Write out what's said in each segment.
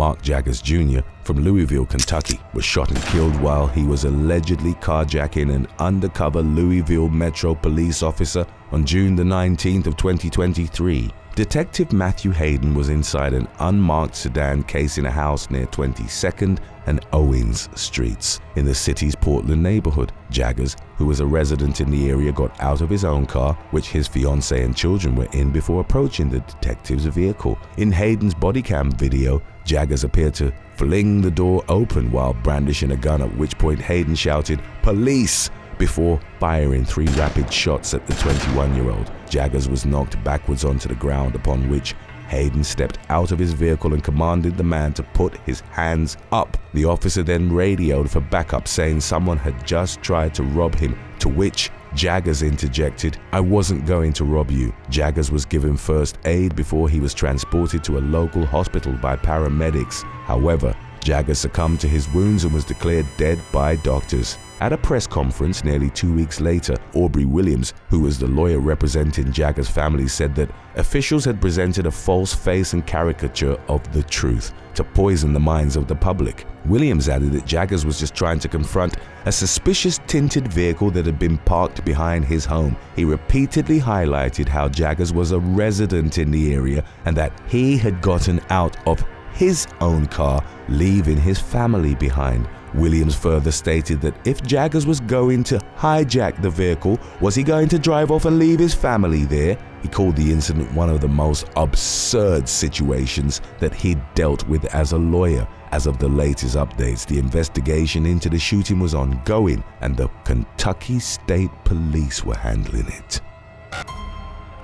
Mark Jaggers Jr. from Louisville, Kentucky, was shot and killed while he was allegedly carjacking an undercover Louisville Metro police officer on June the 19th of 2023. Detective Matthew Hayden was inside an unmarked sedan case in a house near 22nd and Owens Streets in the city's Portland neighborhood. Jaggers, who was a resident in the area, got out of his own car, which his fiancée and children were in, before approaching the detective's vehicle. In Hayden's body cam video, Jaggers appeared to fling the door open while brandishing a gun, at which point Hayden shouted, "Police!" before firing 3 rapid shots at the 21-year-old. Jaggers was knocked backwards onto the ground, upon which Hayden stepped out of his vehicle and commanded the man to put his hands up. The officer then radioed for backup, saying someone had just tried to rob him, to which Jaggers interjected, "I wasn't going to rob you." Jaggers was given first aid before he was transported to a local hospital by paramedics. However, Jaggers succumbed to his wounds and was declared dead by doctors. At a press conference nearly 2 weeks later, Aubrey Williams, who was the lawyer representing Jaggers' family, said that officials had presented a false face and caricature of the truth to poison the minds of the public. Williams added that Jaggers was just trying to confront a suspicious tinted vehicle that had been parked behind his home. He repeatedly highlighted how Jaggers was a resident in the area and that he had gotten out of his own car, leaving his family behind. Williams further stated that if Jaggers was going to hijack the vehicle, was he going to drive off and leave his family there? He called the incident one of the most absurd situations that he'd dealt with as a lawyer. As of the latest updates, the investigation into the shooting was ongoing and the Kentucky State Police were handling it.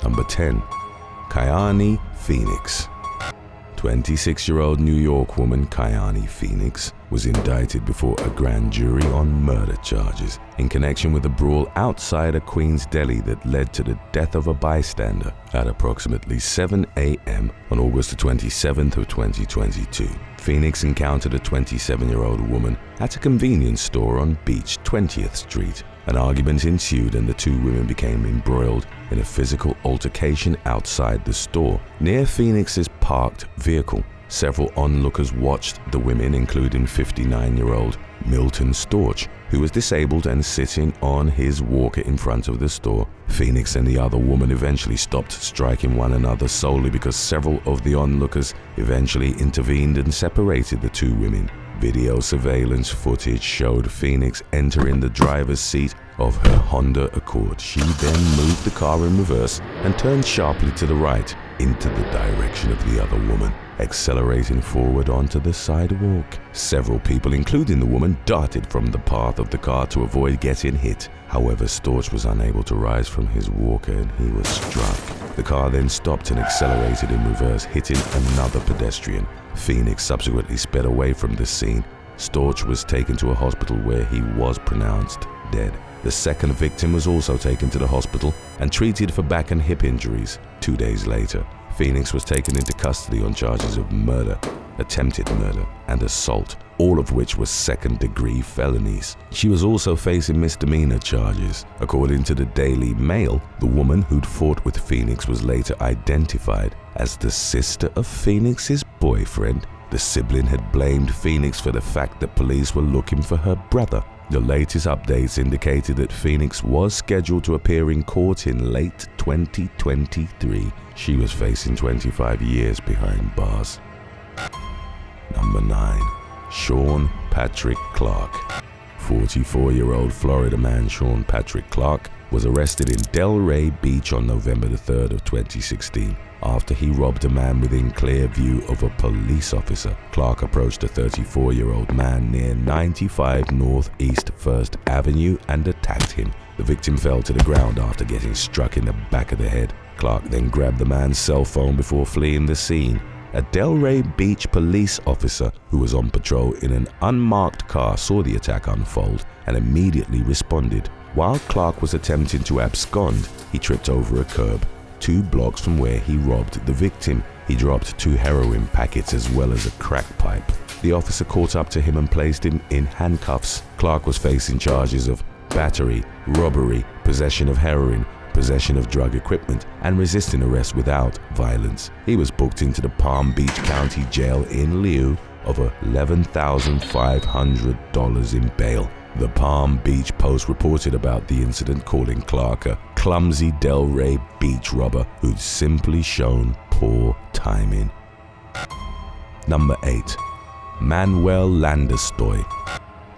Number 10. Kayani Phoenix. 26-year-old New York woman Kayani Phoenix was indicted before a grand jury on murder charges in connection with a brawl outside a Queens deli that led to the death of a bystander at approximately 7 a.m. on August 27th of 2022. Phoenix encountered a 27-year-old woman at a convenience store on Beach 20th Street. An argument ensued and the two women became embroiled in a physical altercation outside the store near Phoenix's parked vehicle. Several onlookers watched the women, including 59-year-old Milton Storch, who was disabled and sitting on his walker in front of the store. Phoenix and the other woman eventually stopped striking one another solely because several of the onlookers eventually intervened and separated the two women. Video surveillance footage showed Phoenix entering the driver's seat of her Honda Accord. She then moved the car in reverse and turned sharply to the right into the direction of the other woman, accelerating forward onto the sidewalk. Several people, including the woman, darted from the path of the car to avoid getting hit. However, Storch was unable to rise from his walker and he was struck. The car then stopped and accelerated in reverse, hitting another pedestrian. Phoenix subsequently sped away from the scene. Storch was taken to a hospital where he was pronounced dead. The second victim was also taken to the hospital and treated for back and hip injuries. 2 days later, Phoenix was taken into custody on charges of murder, attempted murder, and assault, all of which were second-degree felonies. She was also facing misdemeanor charges. According to the Daily Mail, the woman who'd fought with Phoenix was later identified as the sister of Phoenix's boyfriend. The sibling had blamed Phoenix for the fact that police were looking for her brother. The latest updates indicated that Phoenix was scheduled to appear in court in late 2023. She was facing 25 years behind bars. Number 9. Shawn Patrick Clark. 44-year-old Florida man Shawn Patrick Clark was arrested in Delray Beach on November 3rd of 2016 after he robbed a man within clear view of a police officer. Clark approached a 34-year-old man near 95 Northeast 1st Avenue and attacked him. The victim fell to the ground after getting struck in the back of the head. Clark then grabbed the man's cell phone before fleeing the scene. A Delray Beach police officer who was on patrol in an unmarked car saw the attack unfold and immediately responded. While Clark was attempting to abscond, he tripped over a curb 2 blocks from where he robbed the victim. He dropped 2 heroin packets as well as a crack pipe. The officer caught up to him and placed him in handcuffs. Clark was facing charges of battery, robbery, possession of heroin, possession of drug equipment, and resisting arrest without violence. He was booked into the Palm Beach County Jail in lieu of $11,500 in bail. The Palm Beach Post reported about the incident, calling Clark a clumsy Delray beach robber who'd simply shown poor timing. Number 8. Manuel Landestoy.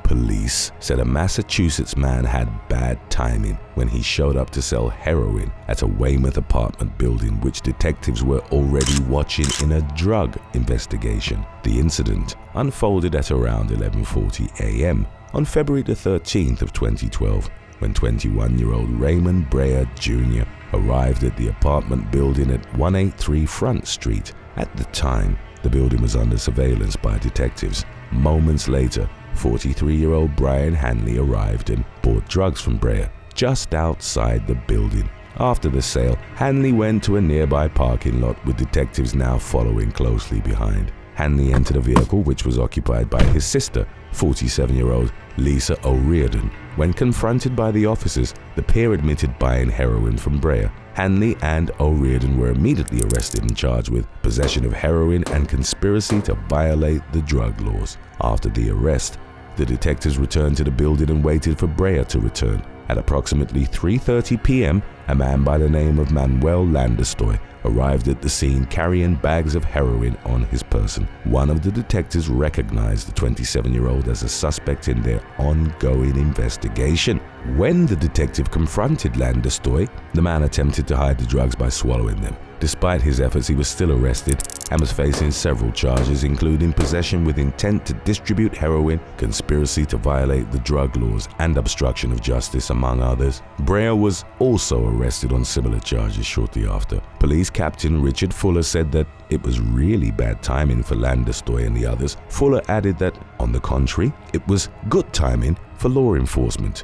Police said a Massachusetts man had bad timing when he showed up to sell heroin at a Weymouth apartment building which detectives were already watching in a drug investigation. The incident unfolded at around 11:40 a.m. on February the 13th of 2012 when 21-year-old Raymond Brea Jr. arrived at the apartment building at 183 Front Street. At the time, the building was under surveillance by detectives. Moments later, 43-year-old Brian Hanley arrived and bought drugs from Brea just outside the building. After the sale, Hanley went to a nearby parking lot with detectives now following closely behind. Hanley entered a vehicle which was occupied by his sister, 47-year-old Lisa O'Riordan. When confronted by the officers, the pair admitted buying heroin from Brea. Hanley and O'Riordan were immediately arrested and charged with possession of heroin and conspiracy to violate the drug laws. After the arrest, the detectives returned to the building and waited for Brea to return. At approximately 3:30 p.m., a man by the name of Manuel Landestoy arrived at the scene carrying bags of heroin on his person. One of the detectives recognized the 27-year-old as a suspect in their ongoing investigation. When the detective confronted Landestoy, the man attempted to hide the drugs by swallowing them. Despite his efforts, he was still arrested and was facing several charges, including possession with intent to distribute heroin, conspiracy to violate the drug laws, and obstruction of justice, among others. Brea was also arrested on similar charges shortly after. Police Captain Richard Fuller said that it was really bad timing for Landestoy and the others. Fuller added that, on the contrary, it was good timing for law enforcement.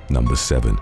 Number 7.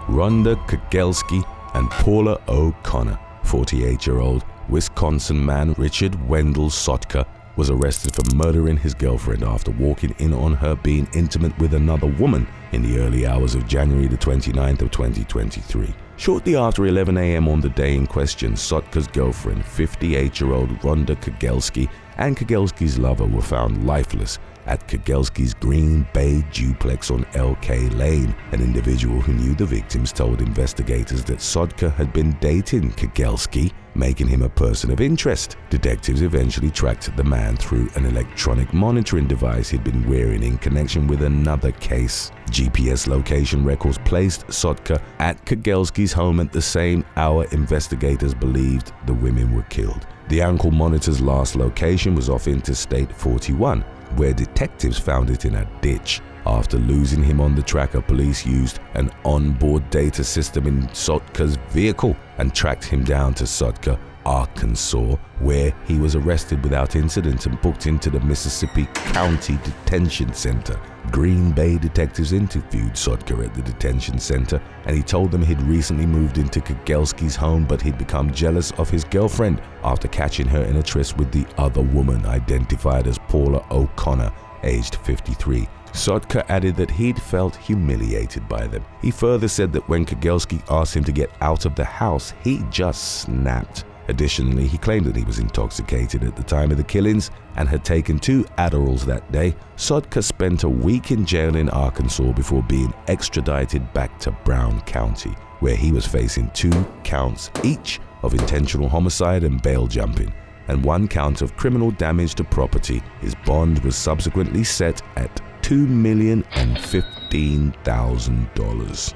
Ronda Kegelski and Paula OConnor. 48-year-old Wisconsin man Richard Wendell Sotka was arrested for murdering his girlfriend after walking in on her being intimate with another woman in the early hours of January the 29th of 2023. Shortly after 11 a.m. on the day in question, Sotka's girlfriend, 58-year-old Ronda Kegelski, and Kegelski's lover were found lifeless at Kegelski's Green Bay duplex on LK Lane. An individual who knew the victims told investigators that Sotka had been dating Kegelski, making him a person of interest. Detectives eventually tracked the man through an electronic monitoring device he'd been wearing in connection with another case. GPS location records placed Sotka at Kegelski's home at the same hour investigators believed the women were killed. The ankle monitor's last location was off Interstate 41, where detectives found it in a ditch. After losing him on the tracker, police used an onboard data system in Sotka's vehicle and tracked him down to Sotka, Arkansas, where he was arrested without incident and booked into the Mississippi County Detention Center. Green Bay detectives interviewed Sotka at the detention center, and he told them he'd recently moved into Kegelski's home, but he'd become jealous of his girlfriend after catching her in a tryst with the other woman, identified as Paula OConnor, aged 53. Sotka added that he'd felt humiliated by them. He further said that when Kegelski asked him to get out of the house, he just snapped. Additionally, he claimed that he was intoxicated at the time of the killings and had taken 2 Adderalls that day. Sotka spent a week in jail in Arkansas before being extradited back to Brown County, where he was facing 2 counts each of intentional homicide and bail jumping, and 1 count of criminal damage to property. His bond was subsequently set at $2,015,000.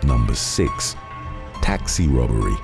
Number 6. Taxi robbery.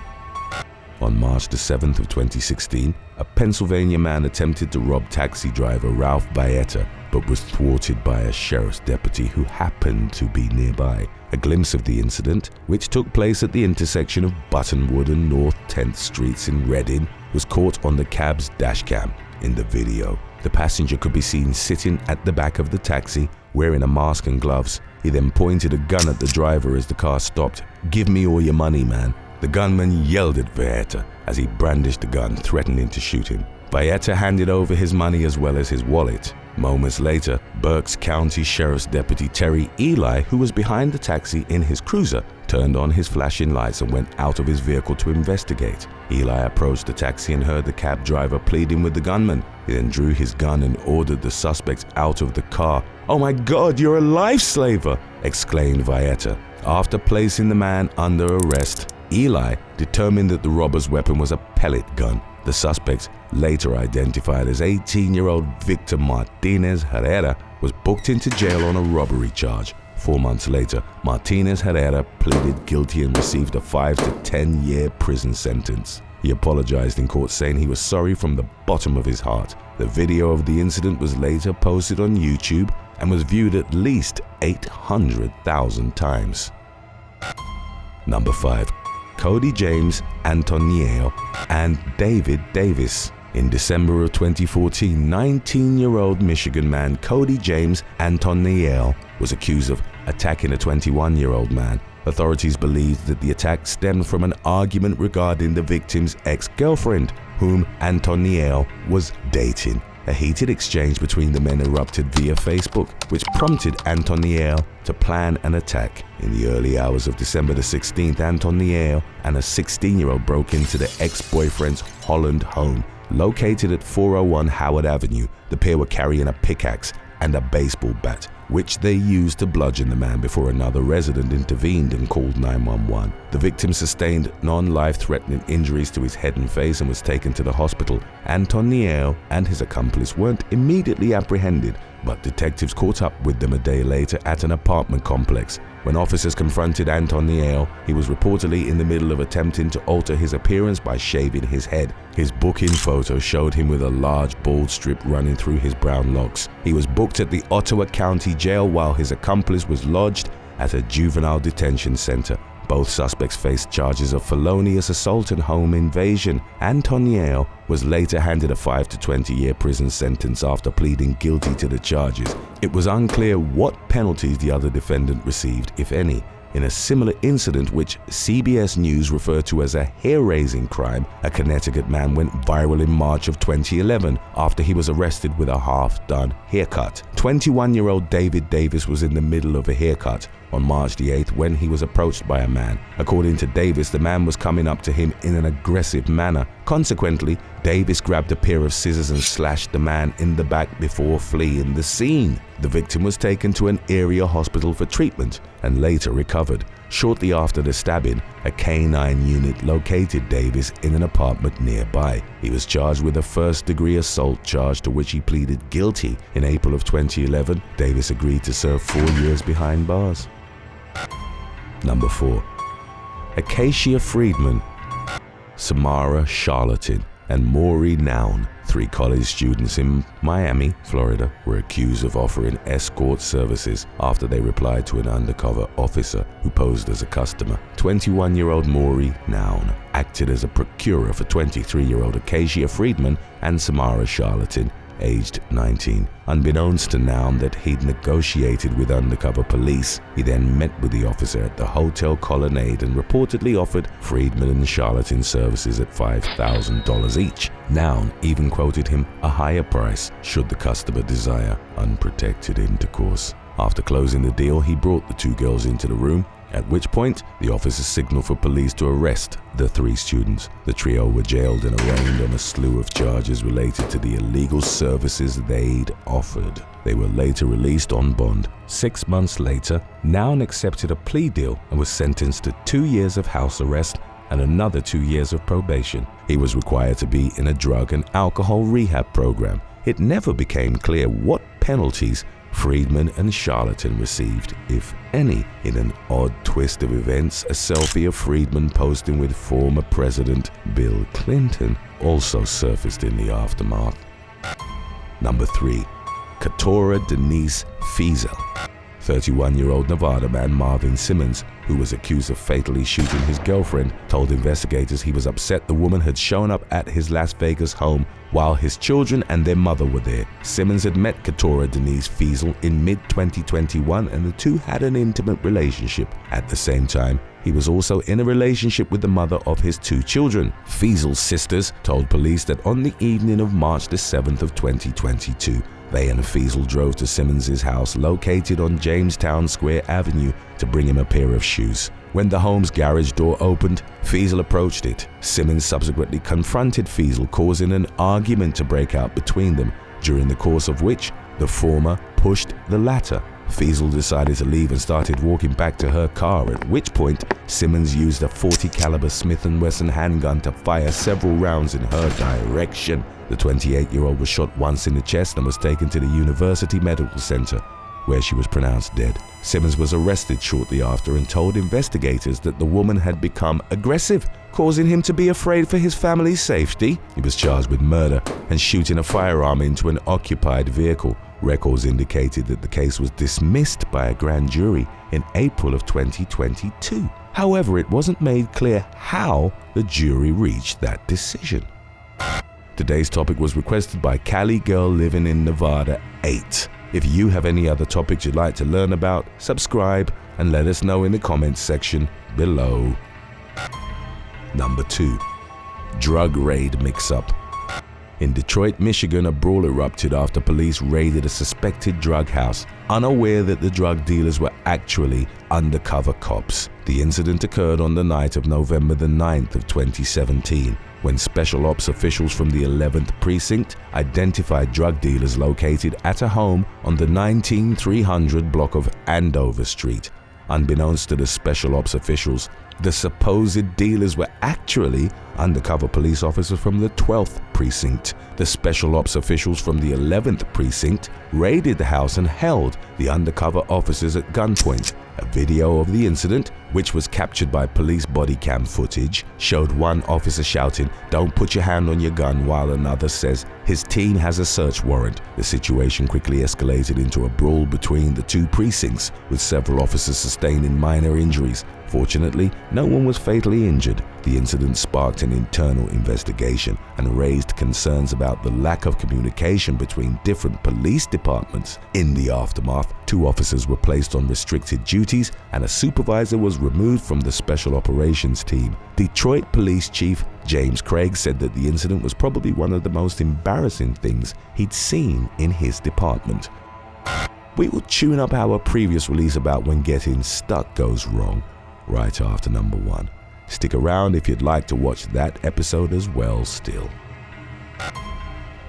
On March the 7th of 2016, a Pennsylvania man attempted to rob taxi driver Ralph Baeta, but was thwarted by a sheriff's deputy who happened to be nearby. A glimpse of the incident, which took place at the intersection of Buttonwood and North 10th Streets in Reading, was caught on the cab's dashcam. In the video, the passenger could be seen sitting at the back of the taxi, wearing a mask and gloves. He then pointed a gun at the driver as the car stopped. "Give me all your money, man." The gunman yelled at Baeta as he brandished the gun, threatening to shoot him. Baeta handed over his money as well as his wallet. Moments later, Berks County Sheriff's Deputy Terry Eli, who was behind the taxi in his cruiser, turned on his flashing lights and went out of his vehicle to investigate. Eli approached the taxi and heard the cab driver pleading with the gunman. He then drew his gun and ordered the suspects out of the car. "Oh my God, you're a lifesaver!" exclaimed Valletta. After placing the man under arrest, Eli determined that the robber's weapon was a pellet gun. The suspect, later identified as 18-year-old Victor Martinez Herrera, was booked into jail on a robbery charge. 4 months later, Martinez Herrera pleaded guilty and received a 5 to 10-year prison sentence. He apologized in court, saying he was sorry from the bottom of his heart. The video of the incident was later posted on YouTube and was viewed at least 800,000 times. Number 5. Cody James Antonio and David Davis. In December of 2014, 19-year-old Michigan man Cody James Antonio was accused of attacking a 21-year-old man. Authorities believed that the attack stemmed from an argument regarding the victim's ex-girlfriend, whom Antonio was dating. A heated exchange between the men erupted via Facebook, which prompted Antonio to plan an attack. In the early hours of December the 16th, Antonio and a 16-year-old broke into the ex-boyfriend's Holland home, located at 401 Howard Avenue. The pair were carrying a pickaxe and a baseball bat, which they used to bludgeon the man before another resident intervened and called 911. The victim sustained non-life-threatening injuries to his head and face and was taken to the hospital. Antonio and his accomplice weren't immediately apprehended, but detectives caught up with them a day later at an apartment complex. When officers confronted Antonio, he was reportedly in the middle of attempting to alter his appearance by shaving his head. His booking photo showed him with a large bald strip running through his brown locks. He was booked at the Ottawa County Jail while his accomplice was lodged at a juvenile detention center. Both suspects faced charges of felonious assault and home invasion. Antonio was later handed a 5 to 20-year prison sentence after pleading guilty to the charges. It was unclear what penalties the other defendant received, if any. In a similar incident, which CBS News referred to as a hair-raising crime, a Connecticut man went viral in March of 2011 after he was arrested with a half-done haircut. 21-year-old David Davis was in the middle of a haircut on March the 8th when he was approached by a man. According to Davis, the man was coming up to him in an aggressive manner. Consequently, Davis grabbed a pair of scissors and slashed the man in the back before fleeing the scene. The victim was taken to an area hospital for treatment and later recovered. Shortly after the stabbing, a K-9 unit located Davis in an apartment nearby. He was charged with a first-degree assault charge to which he pleaded guilty. In April of 2011, Davis agreed to serve 4 years behind bars. Number 4. Acacia Fredman, Samara Charlatan, and Mory Noun, 3 college students in Miami, Florida, were accused of offering escort services after they replied to an undercover officer who posed as a customer. 21-year-old Mory Noun acted as a procurer for 23-year-old Acacia Fredman and Samara Charlatan, aged 19. Unbeknownst to Noun that he'd negotiated with undercover police, he then met with the officer at the Hotel Colonnade and reportedly offered Fredman and Charlatan services at $5,000 each. Noun even quoted him a higher price should the customer desire unprotected intercourse. After closing the deal, he brought the 2 girls into the room, at which point the officer signaled for police to arrest the 3 students. The trio were jailed and arraigned on a slew of charges related to the illegal services they'd offered. They were later released on bond. 6 months later, Noun accepted a plea deal and was sentenced to 2 years of house arrest and another 2 years of probation. He was required to be in a drug and alcohol rehab program. It never became clear what penalties Fredman and Charlatan received, if any. In an odd twist of events, a selfie of Fredman posting with former President Bill Clinton also surfaced in the aftermath. Number 3. Katora Denise Fiesel. 31-year-old Nevada man Marvin Simmons, who was accused of fatally shooting his girlfriend, told investigators he was upset the woman had shown up at his Las Vegas home while his children and their mother were there. Simmons had met Katora Denise Fiesel in mid-2021 and the two had an intimate relationship. At the same time, he was also in a relationship with the mother of his 2 children. Fiesel's sisters told police that on the evening of March the 7th of 2022, They and Feasel drove to Simmons' house located on Jamestown Square Avenue to bring him a pair of shoes. When the home's garage door opened, Feasel approached it. Simmons subsequently confronted Feasel, causing an argument to break out between them, during the course of which the former pushed the latter. Feasel decided to leave and started walking back to her car, at which point Simmons used a .40 caliber Smith & Wesson handgun to fire several rounds in her direction. The 28-year-old was shot once in the chest and was taken to the University Medical Center, where she was pronounced dead. Simmons was arrested shortly after and told investigators that the woman had become aggressive, causing him to be afraid for his family's safety. He was charged with murder and shooting a firearm into an occupied vehicle. Records indicated that the case was dismissed by a grand jury in April of 2022. However, it wasn't made clear how the jury reached that decision. Today's topic was requested by Cali Girl Living in Nevada 8. If you have any other topics you'd like to learn about, subscribe and let us know in the comments section below. Number 2. Drug Raid Mix-Up. In Detroit, Michigan, a brawl erupted after police raided a suspected drug house, unaware that the drug dealers were actually undercover cops. The incident occurred on the night of November the 9th of 2017, when Special Ops officials from the 11th Precinct identified drug dealers located at a home on the 19300 block of Andover Street. Unbeknownst to the Special Ops officials, the supposed dealers were actually undercover police officers from the 12th Precinct. The Special Ops officials from the 11th Precinct raided the house and held the undercover officers at gunpoint. A video of the incident, which was captured by police body cam footage, showed one officer shouting, "Don't put your hand on your gun," while another says his team has a search warrant. The situation quickly escalated into a brawl between the two precincts, with several officers sustaining minor injuries. Fortunately, no one was fatally injured. The incident sparked an internal investigation and raised concerns about the lack of communication between different police departments. In the aftermath, 2 officers were placed on restricted duties and a supervisor was removed from the Special Operations team. Detroit Police Chief James Craig said that the incident was probably one of the most embarrassing things he'd seen in his department. We will tune up our previous release about when getting stuck goes wrong right after number 1. Stick around if you'd like to watch that episode as well still.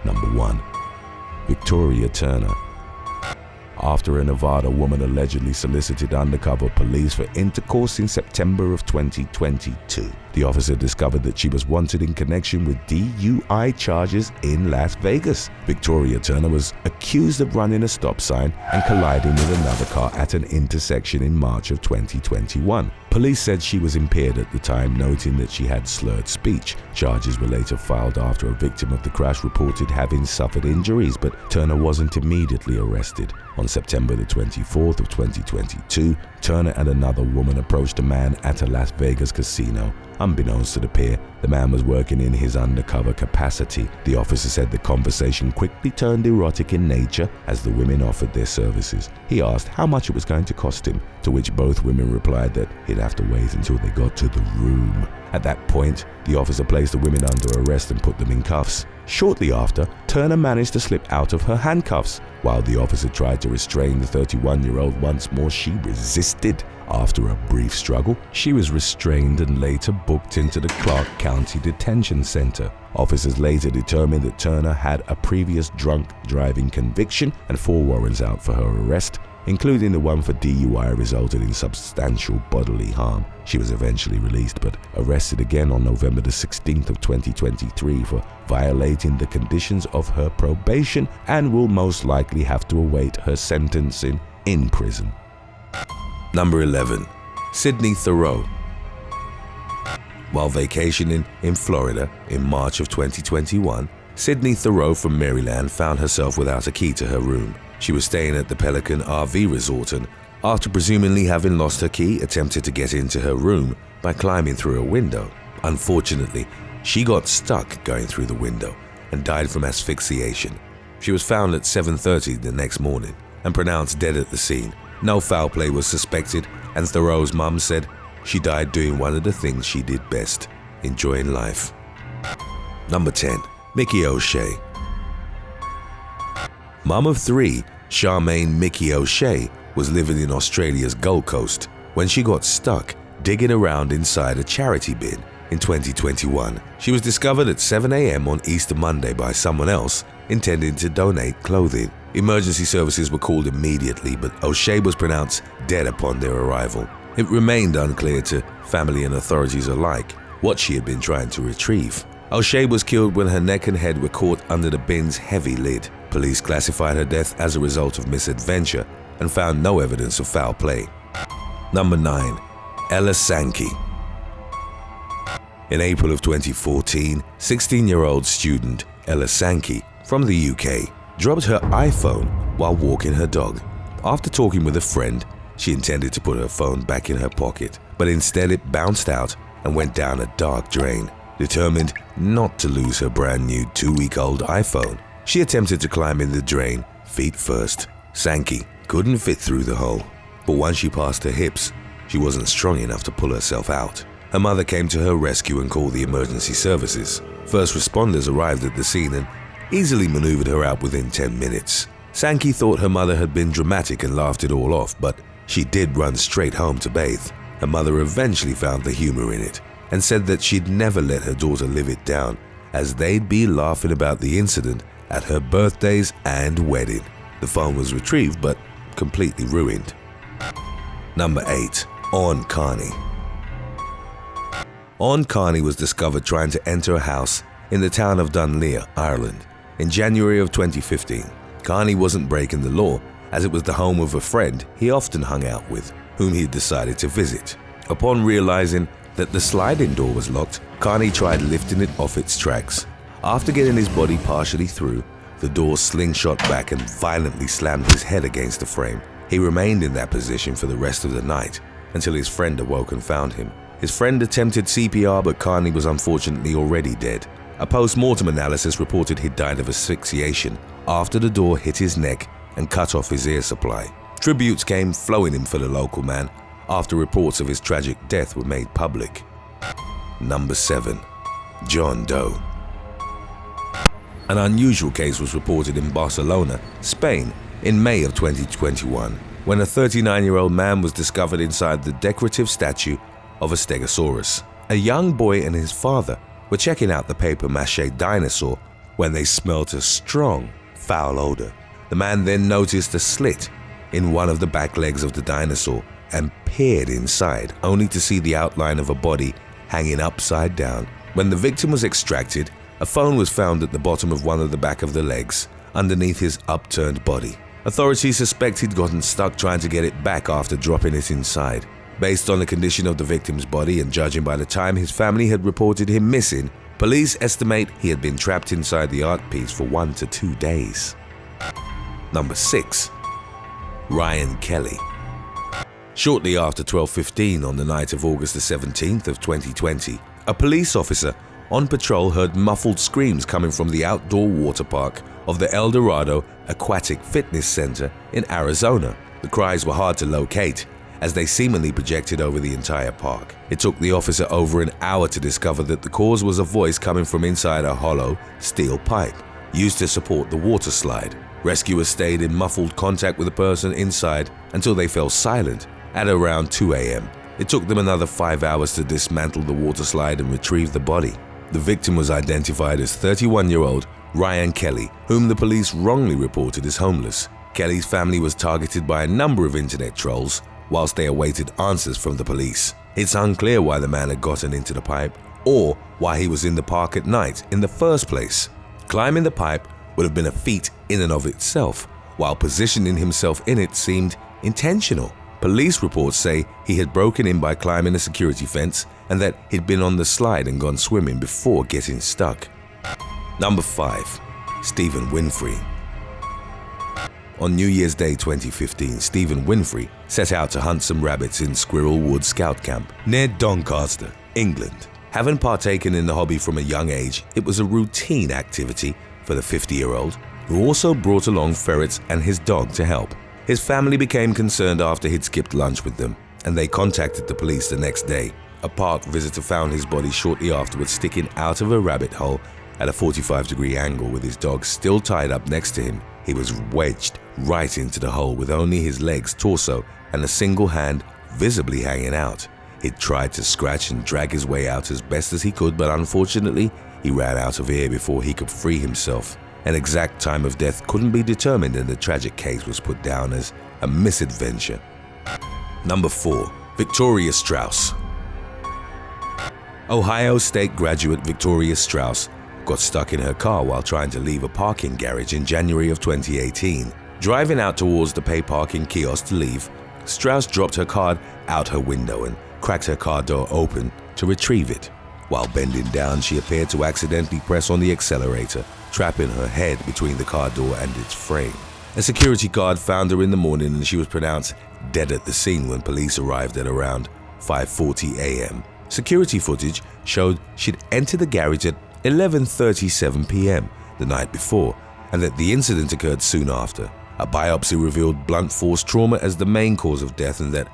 Number 1. Victoria Turner. After a Nevada woman allegedly solicited undercover police for intercourse in September of 2022, the officer discovered that she was wanted in connection with DUI charges in Las Vegas. Victoria Turner was accused of running a stop sign and colliding with another car at an intersection in March of 2021. Police said she was impaired at the time, noting that she had slurred speech. Charges were later filed after a victim of the crash reported having suffered injuries, but Turner wasn't immediately arrested. On September the 24th of 2022, Turner and another woman approached a man at a Las Vegas casino. Unbeknownst to the pair, the man was working in his undercover capacity. The officer said the conversation quickly turned erotic in nature as the women offered their services. He asked how much it was going to cost him, to which both women replied that he'd have to wait until they got to the room. At that point, the officer placed the women under arrest and put them in cuffs. Shortly after, Turner managed to slip out of her handcuffs. While the officer tried to restrain the 31-year-old once more, she resisted. After a brief struggle, she was restrained and later booked into the Clark County Detention Center. Officers later determined that Turner had a previous drunk driving conviction and 4 warrants out for her arrest, including the one for DUI resulted in substantial bodily harm. She was eventually released but arrested again on November the 16th of 2023 for violating the conditions of her probation and will most likely have to await her sentencing in prison. Number 11. Sydney Thoreau. While vacationing in Florida in March of 2021, Sydney Thoreau from Maryland found herself without a key to her room. She was staying at the Pelican RV Resort and, after presumably having lost her key, attempted to get into her room by climbing through a window. Unfortunately, she got stuck going through the window and died from asphyxiation. She was found at 7:30 the next morning and pronounced dead at the scene. No foul play was suspected, and Thoreau's mum said she died doing one of the things she did best, enjoying life. Number 10. Mickey O'Shea. Mum of 3, Charmaine Mickey O'Shea, was living in Australia's Gold Coast when she got stuck digging around inside a charity bin in 2021. She was discovered at 7 a.m. on Easter Monday by someone else intending to donate clothing. Emergency services were called immediately, but O'Shea was pronounced dead upon their arrival. It remained unclear to family and authorities alike what she had been trying to retrieve. O'Shea was killed when her neck and head were caught under the bin's heavy lid. Police classified her death as a result of misadventure and found no evidence of foul play. Number 9. Ella Sinki. In April of 2014, 16-year-old student Ella Sinki from the UK dropped her iPhone while walking her dog. After talking with a friend, she intended to put her phone back in her pocket, but instead it bounced out and went down a dark drain. Determined not to lose her brand new 2-week-old iPhone, she attempted to climb in the drain, feet first. Sinki couldn't fit through the hole, but once she passed her hips, she wasn't strong enough to pull herself out. Her mother came to her rescue and called the emergency services. First responders arrived at the scene and easily maneuvered her out within 10 minutes. Sinki thought her mother had been dramatic and laughed it all off, but she did run straight home to bathe. Her mother eventually found the humor in it and said that she'd never let her daughter live it down, as they'd be laughing about the incident at her birthdays and wedding. The phone was retrieved but completely ruined. Number 8. OConnor. OConnor was discovered trying to enter a house in the town of Dunleer, Ireland, in January of 2015. Kayani wasn't breaking the law, as it was the home of a friend he often hung out with, whom he decided to visit. Upon realizing that the sliding door was locked, Kayani tried lifting it off its tracks. After getting his body partially through, the door slingshot back and violently slammed his head against the frame. He remained in that position for the rest of the night, until his friend awoke and found him. His friend attempted CPR, but Kayani was unfortunately already dead. A post-mortem analysis reported he died of asphyxiation after the door hit his neck and cut off his air supply. Tributes came flowing in for the local man after reports of his tragic death were made public. Number 7. John Doe. An unusual case was reported in Barcelona, Spain, in May of 2021, when a 39-year-old man was discovered inside the decorative statue of a stegosaurus. A young boy and his father were checking out the papier-mâché dinosaur when they smelt a strong, foul odor. The man then noticed a slit in one of the back legs of the dinosaur and peered inside, only to see the outline of a body hanging upside down. When the victim was extracted, a phone was found at the bottom of one of the back of the legs, underneath his upturned body. Authorities suspect he'd gotten stuck trying to get it back after dropping it inside. Based on the condition of the victim's body and judging by the time his family had reported him missing, police estimate he had been trapped inside the art piece for 1 to 2 days. Number 6. Ryan Keli. Shortly after 12:15 on the night of August the 17th of 2020, a police officer on patrol heard muffled screams coming from the outdoor water park of the El Dorado Aquatic Fitness Center in Arizona. The cries were hard to locate, as they seemingly projected over the entire park. It took the officer over an hour to discover that the cause was a voice coming from inside a hollow steel pipe used to support the water slide. Rescuers stayed in muffled contact with the person inside until they fell silent at around 2 a.m. It took them another 5 hours to dismantle the water slide and retrieve the body. The victim was identified as 31-year-old Ryan Keli, whom the police wrongly reported as homeless. Keli's family was targeted by a number of internet trolls whilst they awaited answers from the police. It's unclear why the man had gotten into the pipe or why he was in the park at night in the first place. Climbing the pipe would have been a feat in and of itself, while positioning himself in it seemed intentional. Police reports say he had broken in by climbing a security fence and that he'd been on the slide and gone swimming before getting stuck. Number 5. Stephen Winfrey. On New Year's Day 2015, Stephen Winfrey set out to hunt some rabbits in Squirrel Wood Scout Camp near Doncaster, England. Having partaken in the hobby from a young age, it was a routine activity for the 50-year-old, who also brought along ferrets and his dog to help. His family became concerned after he'd skipped lunch with them, and they contacted the police the next day. A park visitor found his body shortly afterwards sticking out of a rabbit hole at a 45-degree angle with his dog still tied up next to him. He was wedged right into the hole with only his legs, torso, and a single hand visibly hanging out. He'd tried to scratch and drag his way out as best as he could, but unfortunately, he ran out of air before he could free himself. An exact time of death couldn't be determined, and the tragic case was put down as a misadventure. Number 4. Victoria Strauss. Ohio State graduate Victoria Strauss got stuck in her car while trying to leave a parking garage in January of 2018. Driving out towards the pay parking kiosk to leave, Strauss dropped her card out her window and cracked her car door open to retrieve it. While bending down, she appeared to accidentally press on the accelerator, trapping her head between the car door and its frame. A security guard found her in the morning and she was pronounced dead at the scene when police arrived at around 5:40 a.m. Security footage showed she'd entered the garage at 11:37 p.m. the night before, and that the incident occurred soon after. A biopsy revealed blunt force trauma as the main cause of death, and that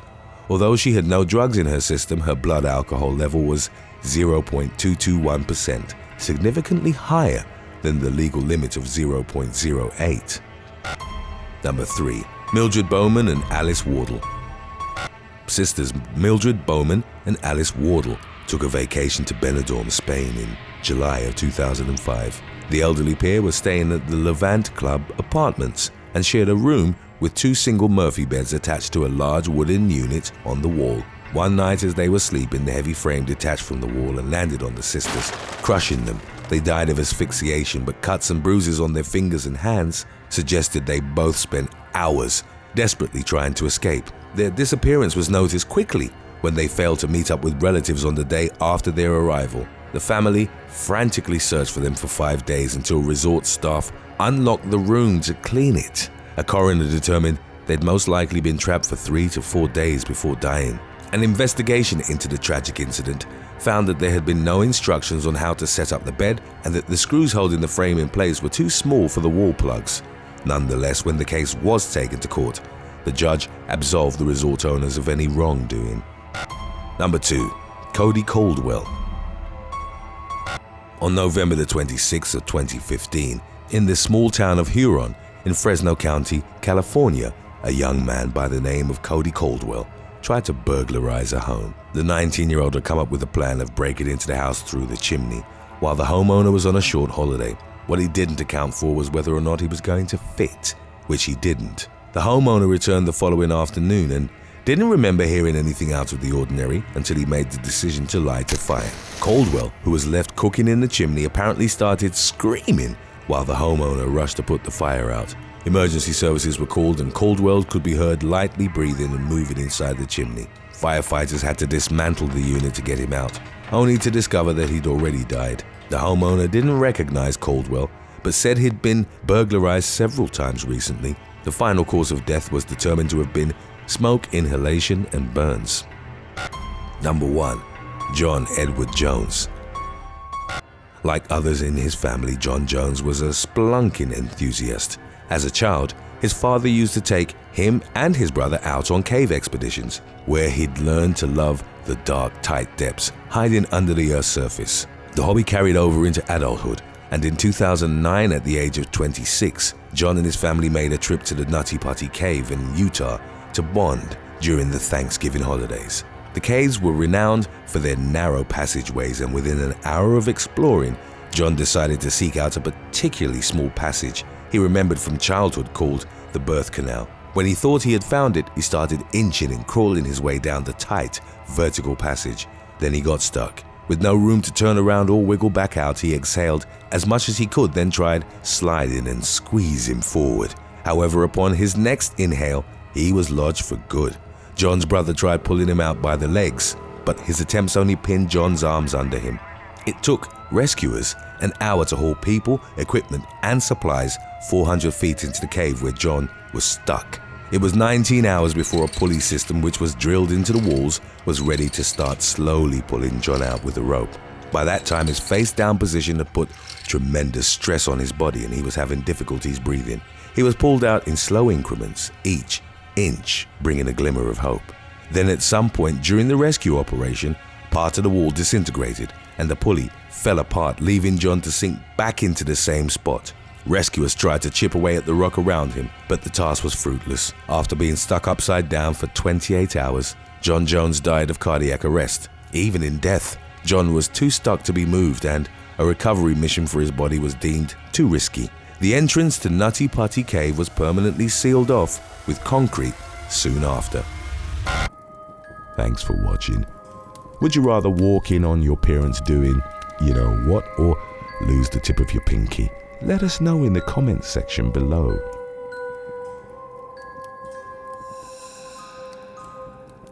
although she had no drugs in her system, her blood alcohol level was 0.221%, significantly higher than the legal limit of 0.08. Number 3. Mildred Bowman and Alice Wardle. Sisters Mildred Bowman and Alice Wardle took a vacation to Benidorm, Spain in July of 2005. The elderly pair were staying at the Levant Club Apartments and shared a room with 2 single Murphy beds attached to a large wooden unit on the wall. One night as they were sleeping, the heavy frame detached from the wall and landed on the sisters, crushing them. They died of asphyxiation, but cuts and bruises on their fingers and hands suggested they both spent hours desperately trying to escape. Their disappearance was noticed quickly when they failed to meet up with relatives on the day after their arrival. The family frantically searched for them for 5 days until resort staff unlocked the room to clean it. A coroner determined they'd most likely been trapped for 3 to 4 days before dying. An investigation into the tragic incident found that there had been no instructions on how to set up the bed and that the screws holding the frame in place were too small for the wall plugs. Nonetheless, when the case was taken to court, the judge absolved the resort owners of any wrongdoing. Number 2. Cody Caldwell. On November the 26th of 2015, in the small town of Huron in Fresno County, California, a young man by the name of Cody Caldwell tried to burglarize a home. The 19-year-old had come up with a plan of breaking into the house through the chimney, while the homeowner was on a short holiday. What he didn't account for was whether or not he was going to fit, which he didn't. The homeowner returned the following afternoon and didn't remember hearing anything out of the ordinary until he made the decision to light a fire. Caldwell, who was left cooking in the chimney, apparently started screaming while the homeowner rushed to put the fire out. Emergency services were called and Caldwell could be heard lightly breathing and moving inside the chimney. Firefighters had to dismantle the unit to get him out, only to discover that he'd already died. The homeowner didn't recognize Caldwell, but said he'd been burglarized several times recently. The final cause of death was determined to have been smoke inhalation and burns. Number 1. John Edward Jones. Like others in his family, John Jones was a spelunking enthusiast. As a child, his father used to take him and his brother out on cave expeditions, where he'd learned to love the dark, tight depths hiding under the Earth's surface. The hobby carried over into adulthood, and in 2009, at the age of 26, John and his family made a trip to the Nutty Putty Cave in Utah to bond during the Thanksgiving holidays. The caves were renowned for their narrow passageways, and within an hour of exploring, John decided to seek out a particularly small passage he remembered from childhood called the Birth Canal. When he thought he had found it, he started inching and crawling his way down the tight, vertical passage. Then he got stuck. With no room to turn around or wiggle back out, he exhaled as much as he could, then tried sliding and squeezing forward. However, upon his next inhale, he was lodged for good. John's brother tried pulling him out by the legs, but his attempts only pinned John's arms under him. It took rescuers an hour to haul people, equipment, and supplies 400 feet into the cave where John was stuck. It was 19 hours before a pulley system, which was drilled into the walls, was ready to start slowly pulling John out with a rope. By that time, his face-down position had put tremendous stress on his body and he was having difficulties breathing. He was pulled out in slow increments, each inch bringing a glimmer of hope. Then at some point during the rescue operation, part of the wall disintegrated and the pulley fell apart, leaving John to sink back into the same spot. Rescuers tried to chip away at the rock around him, but the task was fruitless. After being stuck upside down for 28 hours, John Jones died of cardiac arrest. Even in death, John was too stuck to be moved, and a recovery mission for his body was deemed too risky. The entrance to Nutty Putty Cave was permanently sealed off with concrete soon after. Thanks for watching. Would you rather walk in on your parents doing, you know what, or lose the tip of your pinky? Let us know in the comments section below.